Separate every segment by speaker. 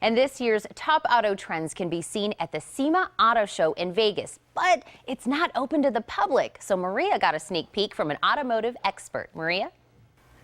Speaker 1: And this year's top auto trends can be seen at the SEMA Auto Show in Vegas, but it's not open to the public. So Maria got a sneak peek from an automotive expert. Maria?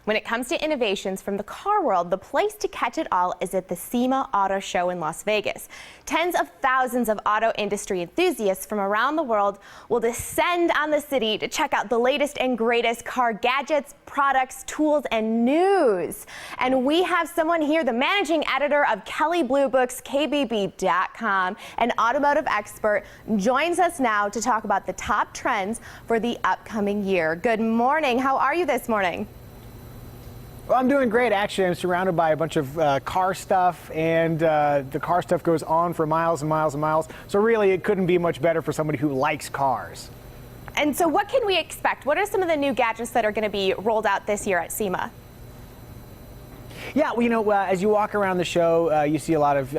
Speaker 2: When it comes to innovations from the car world, the place to catch it all is at the SEMA Auto Show in Las Vegas. Tens of thousands of auto industry enthusiasts from around the world will descend on the city to check out the latest and greatest car gadgets, products, tools, and news. And we have someone here, the managing editor of Kelley Blue Book's KBB.com, an automotive expert, joins us now to talk about the top trends for the upcoming year. Good morning. How are you this morning?
Speaker 3: Well, I'm doing great, actually. I'm surrounded by a bunch of car stuff, and the car stuff goes on for miles and miles and miles. So really, it couldn't be much better for somebody who likes cars.
Speaker 2: And so what can we expect? What are some of the new gadgets that are going to be rolled out this year at SEMA?
Speaker 3: Yeah, well, as you walk around the show, you see a lot of,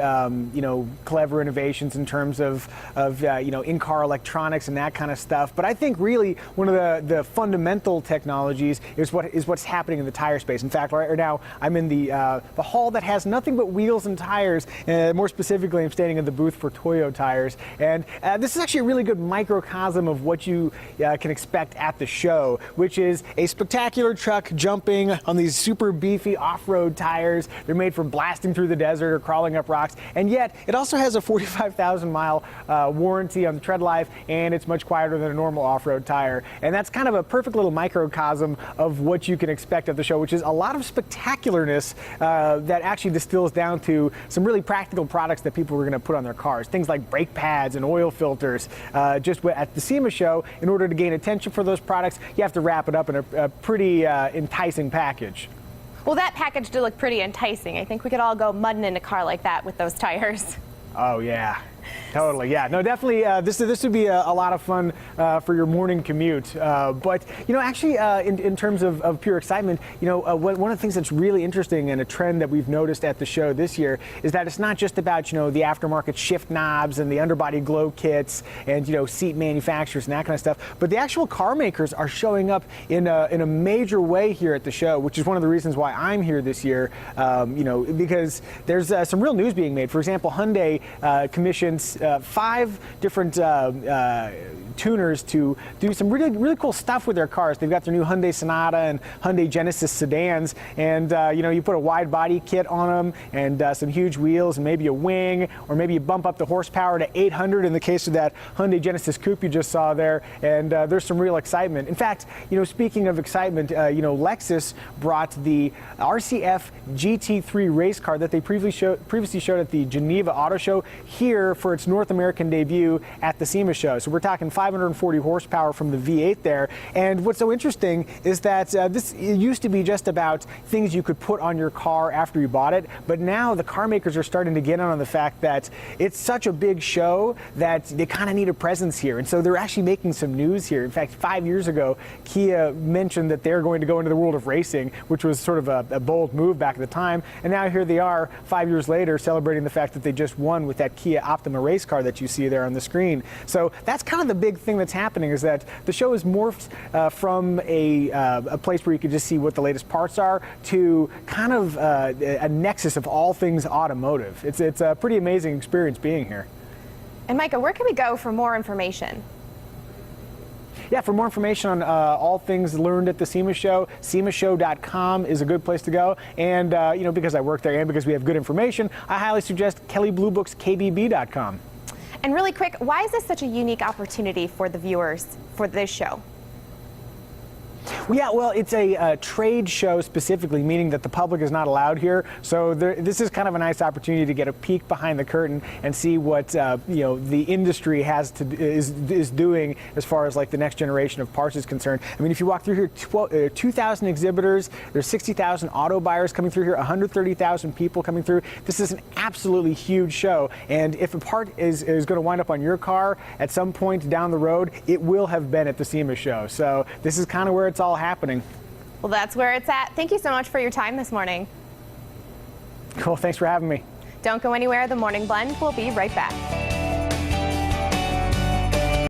Speaker 3: clever innovations in terms of in-car electronics and that kind of stuff. But I think really one of the fundamental technologies is what's happening in the tire space. In fact, right now I'm in the hall that has nothing but wheels and tires. More specifically, I'm standing in the booth for Toyo tires. And this is actually a really good microcosm of what you can expect at the show, which is a spectacular truck jumping on these super beefy off-road tires. They're made for blasting through the desert or crawling up rocks, and yet it also has a 45,000 mile warranty on the tread life, and it's much quieter than a normal off-road tire. And that's kind of a perfect little microcosm of what you can expect at the show, which is a lot of spectacularness that actually distills down to some really practical products that people are going to put on their cars. Things like brake pads and oil filters. Just at the SEMA show, in order to gain attention for those products, you have to wrap it up in a pretty enticing package.
Speaker 2: Well, that package did look pretty enticing. I think we could all go mudding in a car like that with those tires.
Speaker 3: Oh, yeah. Totally, yeah. No, definitely, this would be a lot of fun for your morning commute. But, actually, in terms of pure excitement, one of the things that's really interesting and a trend that we've noticed at the show this year is that it's not just about, the aftermarket shift knobs and the underbody glow kits and, seat manufacturers and that kind of stuff, but the actual car makers are showing up in a major way here at the show, which is one of the reasons why I'm here this year, because there's some real news being made. For example, Hyundai commissioned 5 different tuners to do some really cool stuff with their cars. They've got their new Hyundai Sonata and Hyundai Genesis sedans, and you put a wide body kit on them and some huge wheels and maybe a wing, or maybe you bump up the horsepower to 800 in the case of that Hyundai Genesis coupe you just saw there, and there's some real excitement. In fact, speaking of excitement, Lexus brought the RCF GT3 race car that they previously showed at the Geneva Auto Show here for its North American debut at the SEMA show. So we're talking 540 horsepower from the V8 there. And what's so interesting is that this used to be just about things you could put on your car after you bought it, but now the car makers are starting to get on the fact that it's such a big show that they kind of need a presence here. And so they're actually making some news here. In fact, 5 years ago, Kia mentioned that they're going to go into the world of racing, which was sort of a bold move back at the time. And now here they are 5 years later celebrating the fact that they just won with that Kia Optima race car that you see there on the screen. So that's kind of the big thing that's happening, is that the show is morphed from a place where you can just see what the latest parts are to kind of a nexus of all things automotive. It's a pretty amazing experience being here.
Speaker 2: And Micah, where can we go for more information?
Speaker 3: Yeah, for more information on all things learned at the SEMA show, semashow.com is a good place to go. And, because I work there and because we have good information, I highly suggest Kelley Blue Book's KBB.com.
Speaker 2: And really quick, why is this such a unique opportunity for the viewers for this show?
Speaker 3: Yeah, well, it's a trade show specifically, meaning that the public is not allowed here. So this is kind of a nice opportunity to get a peek behind the curtain and see what the industry is doing as far as like the next generation of parts is concerned. I mean, if you walk through here, 2,000 exhibitors, there's 60,000 auto buyers coming through here, 130,000 people coming through. This is an absolutely huge show, and if a part is going to wind up on your car at some point down the road, it will have been at the SEMA show. So this is kind of where it's all happening.
Speaker 2: Well, that's where it's at. Thank you so much for your time this morning.
Speaker 3: Cool. Thanks for having me.
Speaker 2: Don't go anywhere. The Morning Blend will be right back.